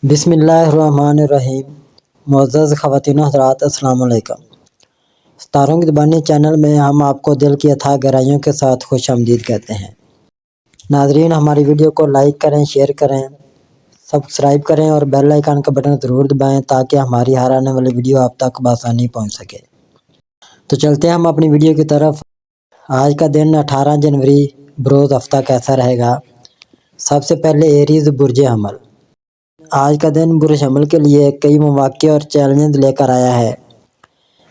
بسم اللہ الرحمن الرحیم۔ معزز خواتین و حضرات، السلام علیکم۔ ستاروں کی زبانی چینل میں ہم آپ کو دل کی اتھاہ گہرائیوں کے ساتھ خوش آمدید کہتے ہیں۔ ناظرین، ہماری ویڈیو کو لائک کریں، شیئر کریں، سبسکرائب کریں اور بیل آئیکن کا بٹن ضرور دبائیں تاکہ ہماری ہر آنے والی ویڈیو آپ تک بآسانی پہنچ سکے۔ تو چلتے ہیں ہم اپنی ویڈیو کی طرف۔ آج کا دن 18 جنوری بروز ہفتہ کیسا رہے گا؟ سب سے پہلے ایریز برج حمل۔ آج کا دن برج حمل کے لیے کئی مواقع اور چیلنجز لے کر آیا ہے۔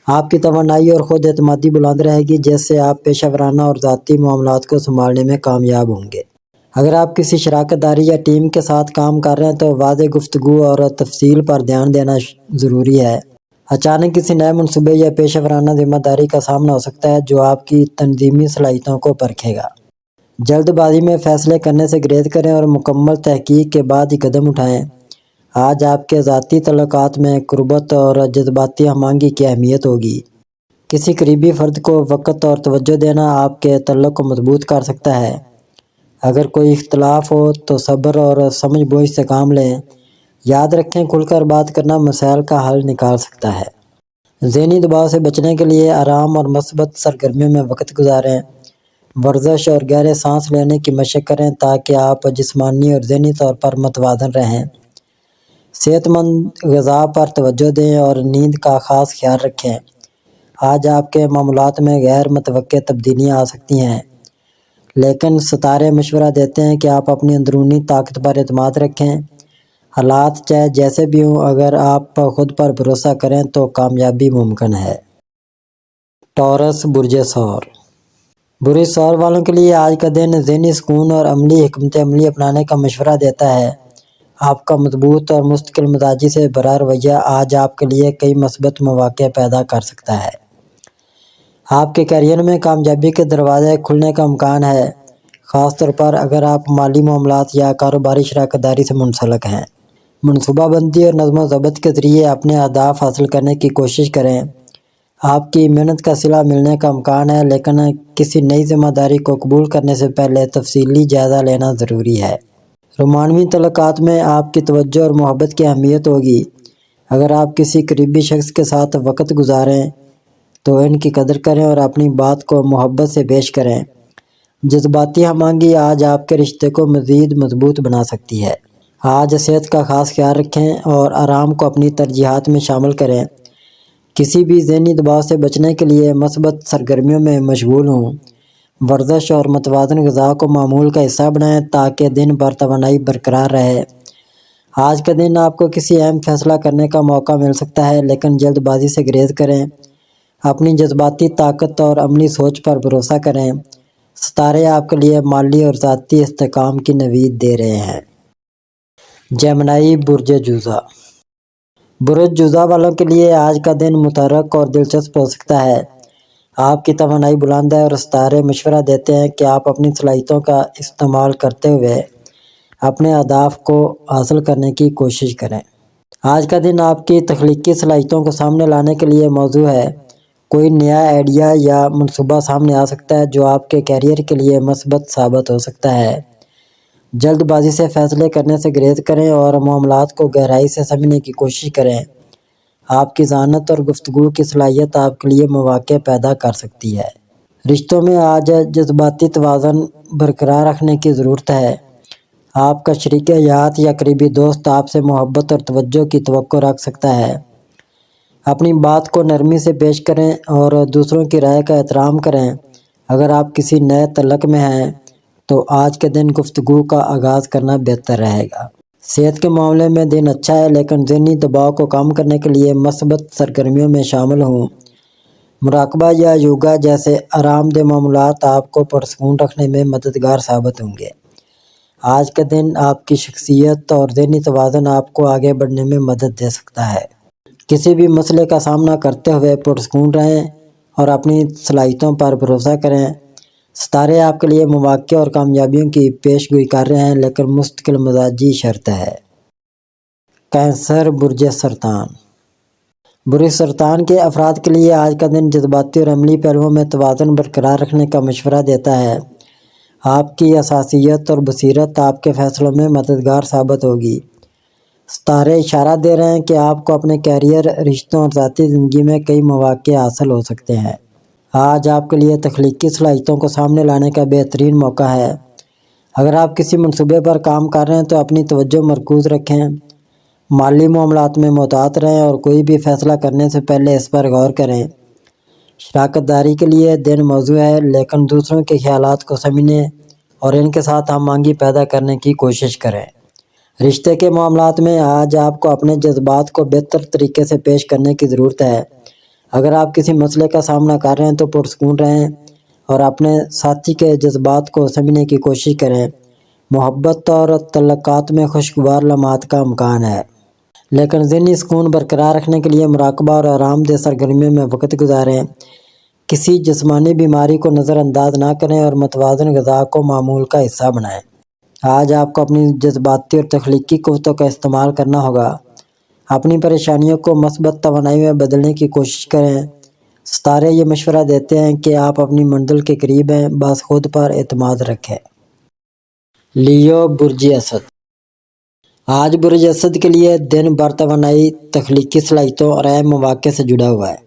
آپ کی توانائی اور خود اعتمادی بلند رہے گی، جس سے آپ پیشہ ورانہ اور ذاتی معاملات کو سنبھالنے میں کامیاب ہوں گے۔ اگر آپ کسی شراکت داری یا ٹیم کے ساتھ کام کر رہے ہیں تو واضح گفتگو اور تفصیل پر دھیان دینا ضروری ہے۔ اچانک کسی نئے منصوبے یا پیشہ ورانہ ذمہ داری کا سامنا ہو سکتا ہے جو آپ کی تنظیمی صلاحیتوں کو پرکھے گا۔ جلد بازی میں فیصلے کرنے سے گریز کریں اور مکمل تحقیق کے بعد ہی قدم اٹھائیں۔ آج آپ کے ذاتی تعلقات میں قربت اور جذباتی ہم آہنگی کی اہمیت ہوگی۔ کسی قریبی فرد کو وقت اور توجہ دینا آپ کے تعلق کو مضبوط کر سکتا ہے۔ اگر کوئی اختلاف ہو تو صبر اور سمجھ بوجھ سے کام لیں۔ یاد رکھیں، کھل کر بات کرنا مسائل کا حل نکال سکتا ہے۔ ذہنی دباؤ سے بچنے کے لیے آرام اور مثبت سرگرمیوں میں وقت گزاریں۔ ورزش اور گہرے سانس لینے کی مشق کریں تاکہ آپ جسمانی اور ذہنی طور پر متوازن رہیں۔ صحت مند غذا پر توجہ دیں اور نیند کا خاص خیال رکھیں۔ آج آپ کے معاملات میں غیر متوقع تبدیلیاں آ سکتی ہیں، لیکن ستارے مشورہ دیتے ہیں کہ آپ اپنی اندرونی طاقت پر اعتماد رکھیں۔ حالات چاہے جیسے بھی ہوں، اگر آپ خود پر بھروسہ کریں تو کامیابی ممکن ہے۔ ٹورس برج ثور۔ برج ثور والوں کے لیے آج کا دن ذہنی سکون اور عملی حکمت عملی اپنانے کا مشورہ دیتا ہے۔ آپ کا مضبوط اور مستقل مزاجی سے بھرا رویہ آج آپ کے لیے کئی مثبت مواقع پیدا کر سکتا ہے۔ آپ کے کیریئر میں کامیابی کے دروازے کھلنے کا امکان ہے، خاص طور پر اگر آپ مالی معاملات یا کاروباری شراکت داری سے منسلک ہیں۔ منصوبہ بندی اور نظم و ضبط کے ذریعے اپنے اہداف حاصل کرنے کی کوشش کریں۔ آپ کی محنت کا صلہ ملنے کا امکان ہے، لیکن کسی نئی ذمہ داری کو قبول کرنے سے پہلے تفصیلی جائزہ لینا ضروری ہے۔ رومانوی تعلقات میں آپ کی توجہ اور محبت کی اہمیت ہوگی۔ اگر آپ کسی قریبی شخص کے ساتھ وقت گزاریں تو ان کی قدر کریں اور اپنی بات کو محبت سے پیش کریں۔ جذباتی ہم آہنگی آج آپ کے رشتے کو مزید مضبوط بنا سکتی ہے۔ آج صحت کا خاص خیال رکھیں اور آرام کو اپنی ترجیحات میں شامل کریں۔ کسی بھی ذہنی دباؤ سے بچنے کے لیے مثبت سرگرمیوں میں مشغول ہوں۔ ورزش اور متوازن غذا کو معمول کا حصہ بنائیں تاکہ دن بھر توانائی برقرار رہے۔ آج کا دن آپ کو کسی اہم فیصلہ کرنے کا موقع مل سکتا ہے، لیکن جلد بازی سے گریز کریں۔ اپنی جذباتی طاقت اور عملی سوچ پر بھروسہ کریں۔ ستارے آپ کے لیے مالی اور ذاتی استحکام کی نوید دے رہے ہیں۔ جیمنائی برج جوزہ۔ برج جوزہ والوں کے لیے آج کا دن متحرک اور دلچسپ ہو سکتا ہے۔ آپ کی توانائی بلند ہے اور ستارے مشورہ دیتے ہیں کہ آپ اپنی صلاحیتوں کا استعمال کرتے ہوئے اپنے اہداف کو حاصل کرنے کی کوشش کریں۔ آج کا دن آپ کی تخلیقی صلاحیتوں کو سامنے لانے کے لیے موزوں ہے۔ کوئی نیا آئیڈیا یا منصوبہ سامنے آ سکتا ہے جو آپ کے کیریئر کے لیے مثبت ثابت ہو سکتا ہے۔ جلد بازی سے فیصلے کرنے سے گریز کریں اور معاملات کو گہرائی سے سمجھنے کی کوشش کریں۔ آپ کی ذہانت اور گفتگو کی صلاحیت آپ کے لیے مواقع پیدا کر سکتی ہے۔ رشتوں میں آج جذباتی توازن برقرار رکھنے کی ضرورت ہے۔ آپ کا شریک حیات یا قریبی دوست آپ سے محبت اور توجہ کی توقع رکھ سکتا ہے۔ اپنی بات کو نرمی سے پیش کریں اور دوسروں کی رائے کا احترام کریں۔ اگر آپ کسی نئے تعلق میں ہیں تو آج کے دن گفتگو کا آغاز کرنا بہتر رہے گا۔ صحت کے معاملے میں دن اچھا ہے، لیکن ذہنی دباؤ کو کم کرنے کے لیے مثبت سرگرمیوں میں شامل ہوں۔ مراقبہ یا یوگا جیسے آرام دہ معاملات آپ کو پرسکون رکھنے میں مددگار ثابت ہوں گے۔ آج کا دن آپ کی شخصیت اور ذہنی توازن آپ کو آگے بڑھنے میں مدد دے سکتا ہے۔ کسی بھی مسئلے کا سامنا کرتے ہوئے پرسکون رہیں اور اپنی صلاحیتوں پر بھروسہ کریں۔ ستارے آپ کے لیے مواقع اور کامیابیوں کی پیش گوئی کر رہے ہیں، لیکن مستقل مزاجی شرط ہے۔ کینسر برج سرطان۔ برج سرطان کے افراد کے لیے آج کا دن جذباتی اور عملی پہلوؤں میں توازن برقرار رکھنے کا مشورہ دیتا ہے۔ آپ کی حساسیت اور بصیرت آپ کے فیصلوں میں مددگار ثابت ہوگی۔ ستارے اشارہ دے رہے ہیں کہ آپ کو اپنے کیریئر، رشتوں اور ذاتی زندگی میں کئی مواقع حاصل ہو سکتے ہیں۔ آج آپ کے لیے تخلیقی صلاحیتوں کو سامنے لانے کا بہترین موقع ہے۔ اگر آپ کسی منصوبے پر کام کر رہے ہیں تو اپنی توجہ مرکوز رکھیں، مالی معاملات میں محتاط رہیں اور کوئی بھی فیصلہ کرنے سے پہلے اس پر غور کریں۔ شراکت داری کے لیے دن موزوں ہے، لیکن دوسروں کے خیالات کو سمجھنے اور ان کے ساتھ ہم آہنگی پیدا کرنے کی کوشش کریں۔ رشتے کے معاملات میں آج آپ کو اپنے جذبات کو بہتر طریقے سے پیش کرنے کی ضرورت ہے۔ اگر آپ کسی مسئلے کا سامنا کر رہے ہیں تو پرسکون رہیں اور اپنے ساتھی کے جذبات کو سمجھنے کی کوشش کریں۔ محبت اور تعلقات میں خوشگوار لمحات کا امکان ہے، لیکن ذہنی سکون برقرار رکھنے کے لیے مراقبہ اور آرام دہ سرگرمیوں میں وقت گزاریں۔ کسی جسمانی بیماری کو نظر انداز نہ کریں اور متوازن غذا کو معمول کا حصہ بنائیں۔ آج آپ کو اپنی جذباتی اور تخلیقی قوتوں کا استعمال کرنا ہوگا۔ اپنی پریشانیوں کو مثبت توانائی میں بدلنے کی کوشش کریں۔ ستارے یہ مشورہ دیتے ہیں کہ آپ اپنی منزل کے قریب ہیں، بس خود پر اعتماد رکھیں۔ لیو، برج اسد۔ آج برج اسد کے لیے دن بھر توانائی، تخلیقی صلاحیتوں اور اہم مواقع سے جڑا ہوا ہے۔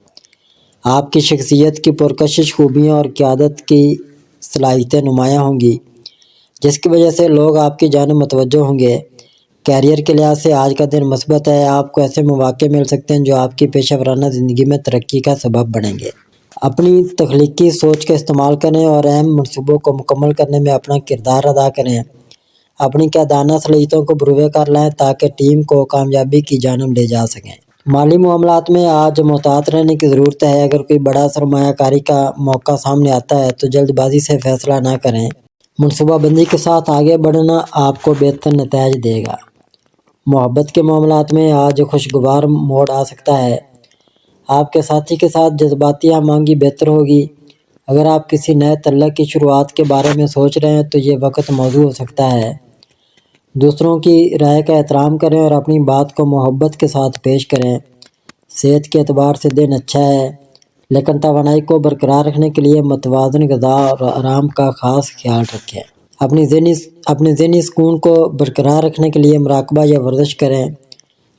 آپ کی شخصیت کی پرکشش خوبیاں اور قیادت کی صلاحیتیں نمایاں ہوں گی، جس کی وجہ سے لوگ آپ کی جانب متوجہ ہوں گے۔ کیریئر کے لحاظ سے آج کا دن مثبت ہے۔ آپ کو ایسے مواقع مل سکتے ہیں جو آپ کی پیشہ ورانہ زندگی میں ترقی کا سبب بنیں گے۔ اپنی تخلیقی سوچ کا استعمال کریں اور اہم منصوبوں کو مکمل کرنے میں اپنا کردار ادا کریں۔ اپنی قیادانہ صلاحیتوں کو بروئے کار لائیں تاکہ ٹیم کو کامیابی کی جانب لے جا سکیں۔ مالی معاملات میں آج محتاط رہنے کی ضرورت ہے۔ اگر کوئی بڑا سرمایہ کاری کا موقع سامنے آتا ہے تو جلد بازی سے فیصلہ نہ کریں۔ منصوبہ بندی کے ساتھ آگے بڑھنا آپ کو بہتر نتائج دے گا۔ محبت کے معاملات میں آج خوشگوار موڑ آ سکتا ہے۔ آپ کے ساتھی کے ساتھ جذباتی ہم آہنگی بہتر ہوگی۔ اگر آپ کسی نئے تعلق کی شروعات کے بارے میں سوچ رہے ہیں تو یہ وقت موزوں ہو سکتا ہے۔ دوسروں کی رائے کا احترام کریں اور اپنی بات کو محبت کے ساتھ پیش کریں۔ صحت کے اعتبار سے دن اچھا ہے، لیکن توانائی کو برقرار رکھنے کے لیے متوازن غذا اور آرام کا خاص خیال رکھیں۔ اپنے ذہنی سکون کو برقرار رکھنے کے لیے مراقبہ یا ورزش کریں۔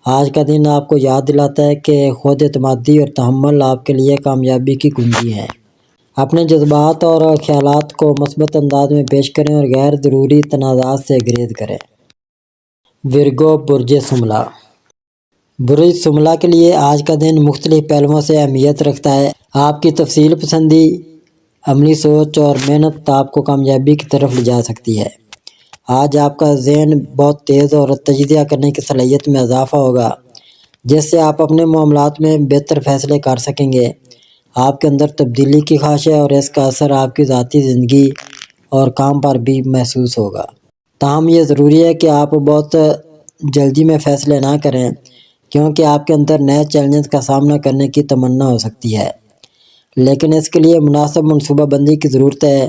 آج کا دن آپ کو یاد دلاتا ہے کہ خود اعتمادی اور تحمل آپ کے لیے کامیابی کی کنجی ہیں۔ اپنے جذبات اور خیالات کو مثبت انداز میں پیش کریں اور غیر ضروری تنازعات سے گریز کریں۔ ورگو، برج شملہ۔ برج شملہ کے لیے آج کا دن مختلف پہلوؤں سے اہمیت رکھتا ہے۔ آپ کی تفصیل پسندی، عملی سوچ اور محنت آپ کو کامیابی کی طرف لے جا سکتی ہے۔ آج آپ کا ذہن بہت تیز اور تجزیہ کرنے کی صلاحیت میں اضافہ ہوگا، جس سے آپ اپنے معاملات میں بہتر فیصلے کر سکیں گے۔ آپ کے اندر تبدیلی کی خواہش ہے اور اس کا اثر آپ کی ذاتی زندگی اور کام پر بھی محسوس ہوگا۔ تاہم یہ ضروری ہے کہ آپ بہت جلدی میں فیصلے نہ کریں، کیونکہ آپ کے اندر نئے چیلنجز کا سامنا کرنے کی تمنا ہو سکتی ہے، لیکن اس کے لیے مناسب منصوبہ بندی کی ضرورت ہے۔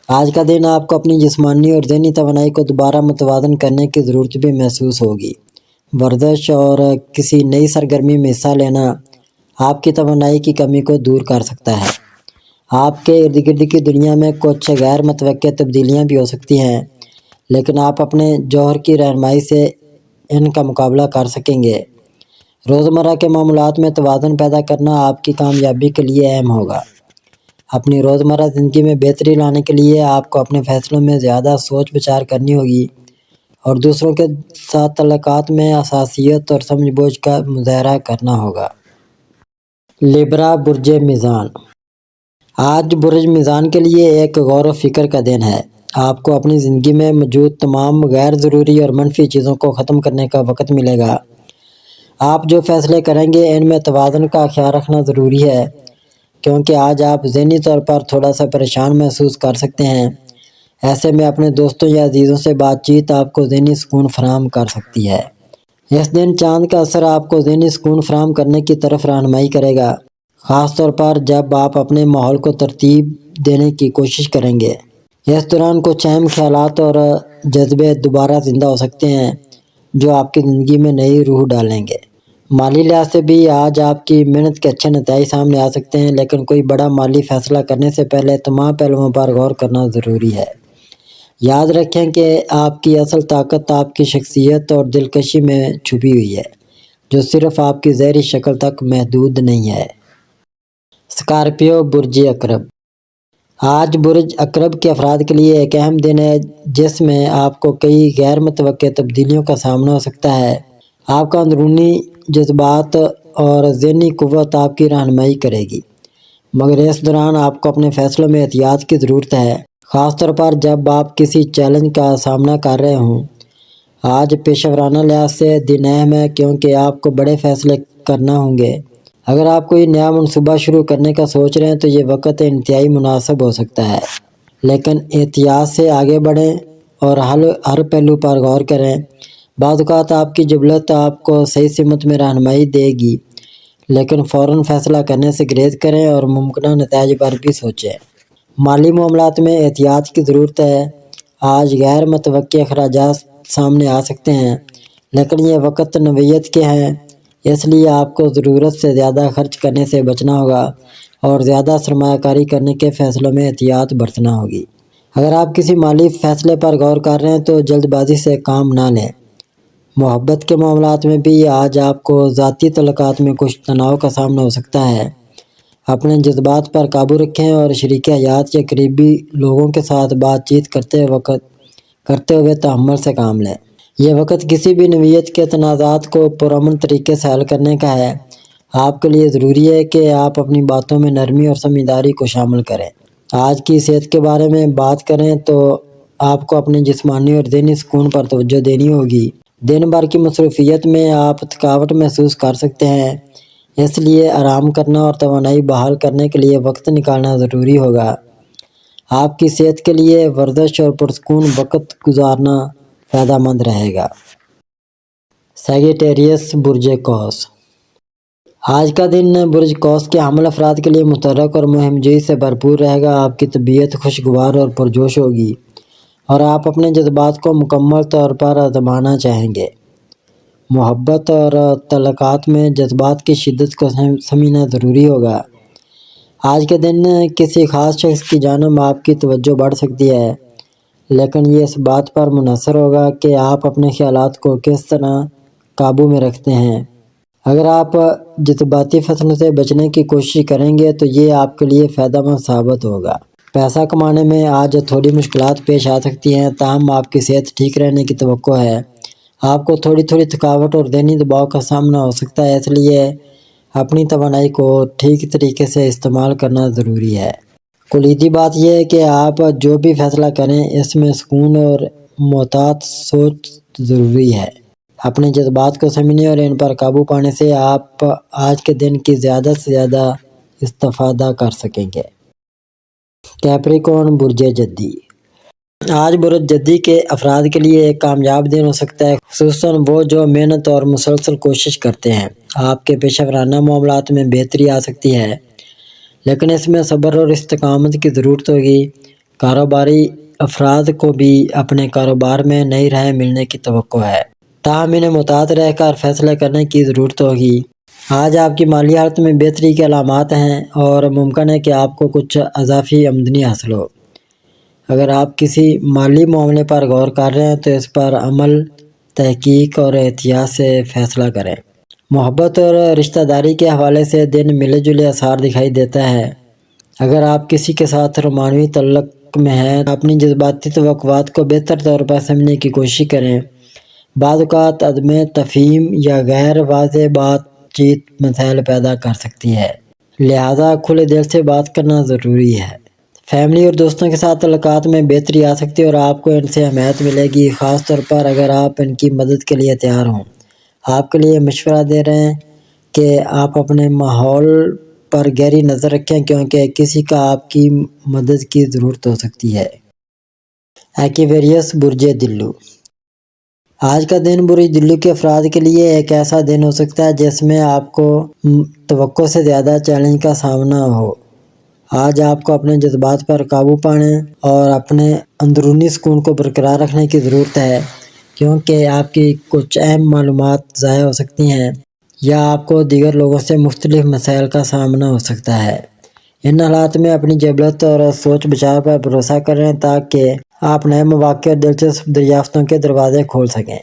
آج کا دن آپ کو اپنی جسمانی اور ذہنی توانائی کو دوبارہ متوازن کرنے کی ضرورت بھی محسوس ہوگی۔ ورزش اور کسی نئی سرگرمی میں حصہ لینا آپ کی توانائی کی کمی کو دور کر سکتا ہے۔ آپ کے ارد گرد کی دنیا میں کچھ غیر متوقع تبدیلیاں بھی ہو سکتی ہیں، لیکن آپ اپنے جوہر کی رہنمائی سے ان کا مقابلہ کر سکیں گے۔ روزمرہ کے معاملات میں توازن پیدا کرنا آپ کی کامیابی کے لیے اہم ہوگا۔ اپنی روزمرہ زندگی میں بہتری لانے کے لیے آپ کو اپنے فیصلوں میں زیادہ سوچ بچار کرنی ہوگی اور دوسروں کے ساتھ تعلقات میں حساسیت اور سمجھ بوجھ کا مظاہرہ کرنا ہوگا۔ لیبرا، برج میزان۔ آج برج میزان کے لیے ایک غور و فکر کا دن ہے۔ آپ کو اپنی زندگی میں موجود تمام غیر ضروری اور منفی چیزوں کو ختم کرنے کا وقت ملے گا۔ آپ جو فیصلے کریں گے ان میں توازن کا خیال رکھنا ضروری ہے، کیونکہ آج آپ ذہنی طور پر تھوڑا سا پریشان محسوس کر سکتے ہیں۔ ایسے میں اپنے دوستوں یا عزیزوں سے بات چیت آپ کو ذہنی سکون فراہم کر سکتی ہے۔ اس دن چاند کا اثر آپ کو ذہنی سکون فراہم کرنے کی طرف رہنمائی کرے گا، خاص طور پر جب آپ اپنے ماحول کو ترتیب دینے کی کوشش کریں گے۔ اس دوران کچھ اہم خیالات اور جذبے دوبارہ زندہ ہو سکتے ہیں جو آپ کی زندگی میں نئی روح ڈالیں گے۔ مالی لحاظ سے بھی آج آپ کی محنت کے اچھے نتائج سامنے آ سکتے ہیں، لیکن کوئی بڑا مالی فیصلہ کرنے سے پہلے تمام پہلوؤں پر غور کرنا ضروری ہے۔ یاد رکھیں کہ آپ کی اصل طاقت آپ کی شخصیت اور دلکشی میں چھپی ہوئی ہے، جو صرف آپ کی ظاہری شکل تک محدود نہیں ہے۔ اسکارپیو برج عقرب۔ آج برج عقرب کے افراد کے لیے ایک اہم دن ہے جس میں آپ کو کئی غیر متوقع تبدیلیوں کا سامنا ہو سکتا ہے۔ آپ کا اندرونی جذبات اور ذہنی قوت آپ کی رہنمائی کرے گی، مگر اس دوران آپ کو اپنے فیصلوں میں احتیاط کی ضرورت ہے، خاص طور پر جب آپ کسی چیلنج کا سامنا کر رہے ہوں۔ آج پیشہ ورانہ لحاظ سے دن اہم ہے کیونکہ آپ کو بڑے فیصلے کرنا ہوں گے۔ اگر آپ کوئی نیا منصوبہ شروع کرنے کا سوچ رہے ہیں تو یہ وقت انتہائی مناسب ہو سکتا ہے، لیکن احتیاط سے آگے بڑھیں اور ہر پہلو پر غور کریں۔ بعض اوقات آپ کی جبلت آپ کو صحیح سمت میں رہنمائی دے گی، لیکن فوراً فیصلہ کرنے سے گریز کریں اور ممکنہ نتائج پر بھی سوچیں۔ مالی معاملات میں احتیاط کی ضرورت ہے۔ آج غیر متوقع اخراجات سامنے آ سکتے ہیں، لیکن یہ وقت نوعیت کے ہیں، اس لیے آپ کو ضرورت سے زیادہ خرچ کرنے سے بچنا ہوگا اور زیادہ سرمایہ کاری کرنے کے فیصلوں میں احتیاط برتنا ہوگی۔ اگر آپ کسی مالی فیصلے پر غور کر رہے ہیں تو جلد بازی سے کام نہ لیں۔ محبت کے معاملات میں بھی آج آپ کو ذاتی تعلقات میں کچھ تناؤ کا سامنا ہو سکتا ہے۔ اپنے جذبات پر قابو رکھیں اور شریک حیات یا قریبی لوگوں کے ساتھ بات چیت کرتے ہوئے تحمل سے کام لیں۔ یہ وقت کسی بھی نوعیت کے تنازعات کو پرامن طریقے سے حل کرنے کا ہے۔ آپ کے لیے ضروری ہے کہ آپ اپنی باتوں میں نرمی اور سمجھداری کو شامل کریں۔ آج کی صحت کے بارے میں بات کریں تو آپ کو اپنے جسمانی اور ذہنی سکون پر توجہ دینی ہوگی۔ دن بھر کی مصروفیت میں آپ تھکاوٹ محسوس کر سکتے ہیں، اس لیے آرام کرنا اور توانائی بحال کرنے کے لیے وقت نکالنا ضروری ہوگا۔ آپ کی صحت کے لیے ورزش اور پرسکون وقت گزارنا فائدہ مند رہے گا۔ سیجیٹیریس برج قوس۔ آج کا دن برج قوس کے حامل افراد کے لیے متحرک اور مہم جوئی سے بھرپور رہے گا۔ آپ کی طبیعت خوشگوار اور پرجوش ہوگی اور آپ اپنے جذبات کو مکمل طور پر آزمانا چاہیں گے۔ محبت اور تعلقات میں جذبات کی شدت کو سمجھنا ضروری ہوگا۔ آج کے دن کسی خاص شخص کی جانب آپ کی توجہ بڑھ سکتی ہے، لیکن یہ اس بات پر منحصر ہوگا کہ آپ اپنے خیالات کو کس طرح قابو میں رکھتے ہیں۔ اگر آپ جذباتی فیصلوں سے بچنے کی کوشش کریں گے تو یہ آپ کے لیے فائدہ مند ثابت ہوگا۔ پیسہ کمانے میں آج تھوڑی مشکلات پیش آ سکتی ہیں، تاہم آپ کی صحت ٹھیک رہنے کی توقع ہے۔ آپ کو تھوڑی تھکاوٹ اور ذہنی دباؤ کا سامنا ہو سکتا ہے، اس لیے اپنی توانائی کو ٹھیک طریقے سے استعمال کرنا ضروری ہے۔ کلیدی بات یہ ہے کہ آپ جو بھی فیصلہ کریں اس میں سکون اور محتاط سوچ ضروری ہے۔ اپنے جذبات کو سمجھنے اور ان پر قابو پانے سے آپ آج کے دن کی زیادہ سے زیادہ استفادہ کر سکیں گے۔ کیپریکون برج جدی۔ آج برج جدی کے افراد کے لیے ایک کامیاب دن ہو سکتا ہے، خصوصاً وہ جو محنت اور مسلسل کوشش کرتے ہیں۔ آپ کے پیشہ ورانہ معاملات میں بہتری آ سکتی ہے، لیکن اس میں صبر اور استقامت کی ضرورت ہوگی۔ کاروباری افراد کو بھی اپنے کاروبار میں نئی راہیں ملنے کی توقع ہے، تاہم انہیں محتاط رہ کر فیصلے کرنے کی ضرورت ہوگی۔ آج آپ کی مالی حالت میں بہتری کے علامات ہیں اور ممکن ہے کہ آپ کو کچھ اضافی آمدنی حاصل ہو۔ اگر آپ کسی مالی معاملے پر غور کر رہے ہیں تو اس پر عمل، تحقیق اور احتیاط سے فیصلہ کریں۔ محبت اور رشتہ داری کے حوالے سے دن ملے جلے آثار دکھائی دیتا ہے۔ اگر آپ کسی کے ساتھ رومانوی تعلق میں ہیں تو اپنی جذباتی توقعات کو بہتر طور پر سمجھنے کی کوشش کریں۔ بعض اوقات عدم تفہیم یا غیر واضح بات چیت مسائل پیدا کر سکتی ہے، لہذا کھلے دل سے بات کرنا ضروری ہے۔ فیملی اور دوستوں کے ساتھ تعلقات میں بہتری آ سکتی ہے اور آپ کو ان سے حمایت ملے گی، خاص طور پر اگر آپ ان کی مدد کے لیے تیار ہوں۔ آپ کے لیے مشورہ دے رہے ہیں کہ آپ اپنے ماحول پر گہری نظر رکھیں کیونکہ کسی کا آپ کی مدد کی ضرورت ہو سکتی ہے۔ ایکویریس برج دلو۔ آج کا دن برج دلو کے افراد کے لیے ایک ایسا دن ہو سکتا ہے جس میں آپ کو توقع سے زیادہ چیلنج کا سامنا ہو۔ آج آپ کو اپنے جذبات پر قابو پانے اور اپنے اندرونی سکون کو برقرار رکھنے کی ضرورت ہے، کیونکہ آپ کی کچھ اہم معلومات ضائع ہو سکتی ہیں یا آپ کو دیگر لوگوں سے مختلف مسائل کا سامنا ہو سکتا ہے۔ ان حالات میں اپنی جبلت اور سوچ بچار پر بھروسہ کریں تاکہ آپ نئے مواقع اور دلچسپ دریافتوں کے دروازے کھول سکیں۔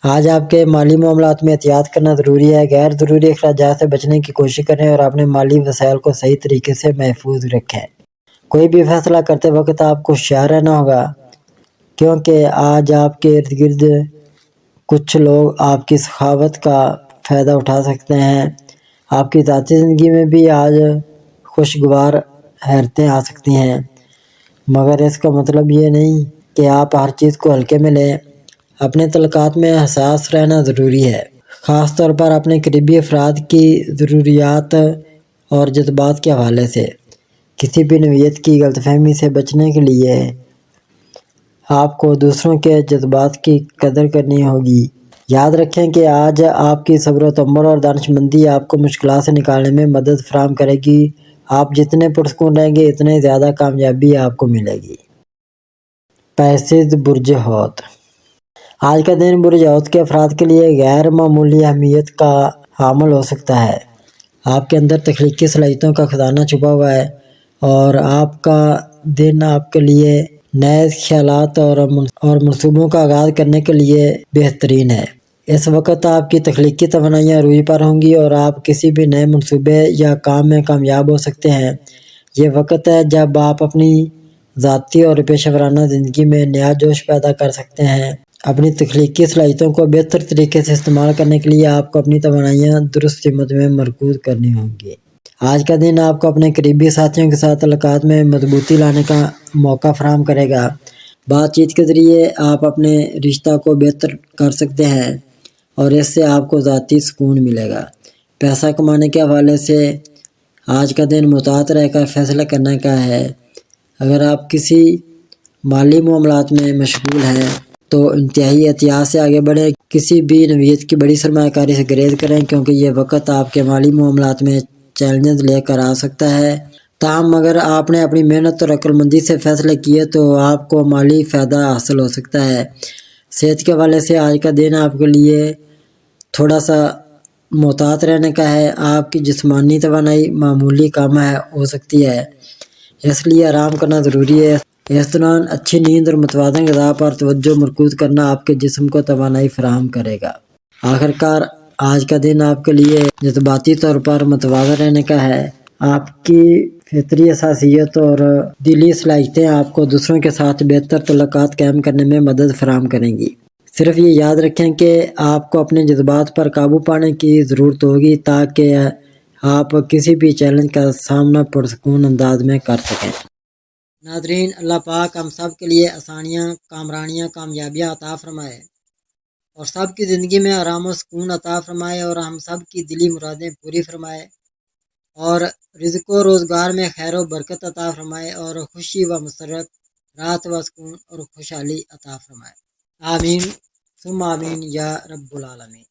آج آپ کے مالی معاملات میں احتیاط کرنا ضروری ہے۔ غیر ضروری اخراجات سے بچنے کی کوشش کریں اور اپنے مالی وسائل کو صحیح طریقے سے محفوظ رکھیں۔ کوئی بھی فیصلہ کرتے وقت آپ کو ہوشیار رہنا ہوگا، کیونکہ آج آپ کے ارد گرد کچھ لوگ آپ کی سخاوت کا فائدہ اٹھا سکتے ہیں۔ آپ کی ذاتی زندگی میں بھی آج خوشگوار حیرتیں آ سکتی ہیں، مگر اس کا مطلب یہ نہیں کہ آپ ہر چیز کو ہلکے میں لیں۔ اپنے تعلقات میں حساس رہنا ضروری ہے، خاص طور پر اپنے قریبی افراد کی ضروریات اور جذبات کے حوالے سے۔ کسی بھی نوعیت کی غلط فہمی سے بچنے کے لیے آپ کو دوسروں کے جذبات کی قدر کرنی ہوگی۔ یاد رکھیں کہ آج آپ کی صبر و تحمل اور دانشمندی آپ کو مشکلات سے نکالنے میں مدد فراہم کرے گی۔ آپ جتنے پرسکون رہیں گے اتنے زیادہ کامیابی آپ کو ملے گی۔ پیسز برج حوت۔ آج کا دن برج حوت کے افراد کے لیے غیر معمولی اہمیت کا حامل ہو سکتا ہے۔ آپ کے اندر تخلیقی صلاحیتوں کا خزانہ چھپا ہوا ہے اور آپ کا دن آپ کے لیے نئے خیالات اور منصوبوں کا آغاز کرنے کے لیے بہترین ہے۔ اس وقت آپ کی تخلیقی توانائیاں عروج پر ہوں گی اور آپ کسی بھی نئے منصوبے یا کام میں کامیاب ہو سکتے ہیں۔ یہ وقت ہے جب آپ اپنی ذاتی اور پیشہ ورانہ زندگی میں نیا جوش پیدا کر سکتے ہیں۔ اپنی تخلیقی صلاحیتوں کو بہتر طریقے سے استعمال کرنے کے لیے آپ کو اپنی توانائیاں درست سمت میں مرکوز کرنی ہوں گی۔ آج کا دن آپ کو اپنے قریبی ساتھیوں کے ساتھ تعلقات میں مضبوطی لانے کا موقع فراہم کرے گا۔ بات چیت کے ذریعے آپ اپنے رشتہ کو بہتر کر سکتے ہیں اور اس سے آپ کو ذاتی سکون ملے گا۔ پیسہ کمانے کے حوالے سے آج کا دن محتاط رہ کر فیصلہ کرنے کا ہے۔ اگر آپ کسی مالی معاملات میں مشغول ہیں تو انتہائی احتیاط سے آگے بڑھیں۔ کسی بھی نوعیت کی بڑی سرمایہ کاری سے گریز کریں، کیونکہ یہ وقت آپ کے مالی معاملات میں چیلنجز لے کر آ سکتا ہے۔ تاہم اگر آپ نے اپنی محنت اور عقل مندی سے فیصلے کیے تو آپ کو مالی فائدہ حاصل ہو سکتا ہے۔ صحت کے حوالے سے آج کا دن آپ کے لیے تھوڑا سا محتاط رہنے کا ہے۔ آپ کی جسمانی توانائی معمولی کم ہو سکتی ہے، اس لیے آرام کرنا ضروری ہے۔ اس دوران اچھی نیند اور متوازن غذا پر توجہ مرکوز کرنا آپ کے جسم کو توانائی فراہم کرے گا۔ آخر کار آج کا دن آپ کے لیے جذباتی طور پر متوازن رہنے کا ہے۔ آپ کی فطری حساسیت اور دلی صلاحیتیں آپ کو دوسروں کے ساتھ بہتر تعلقات قائم کرنے میں مدد فراہم کریں گی۔ صرف یہ یاد رکھیں کہ آپ کو اپنے جذبات پر قابو پانے کی ضرورت ہوگی تاکہ آپ کسی بھی چیلنج کا سامنا پرسکون انداز میں کر سکیں۔ ناظرین، اللہ پاک ہم سب کے لیے آسانیاں، کامرانیاں، کامیابیاں عطا فرمائے اور سب کی زندگی میں آرام و سکون عطا فرمائے اور ہم سب کی دلی مرادیں پوری فرمائے اور رزق و روزگار میں خیر و برکت عطا فرمائے اور خوشی و مسرت، راحت و سکون اور خوشحالی عطا فرمائے۔ آمین ثم آمین یا رب العالمین۔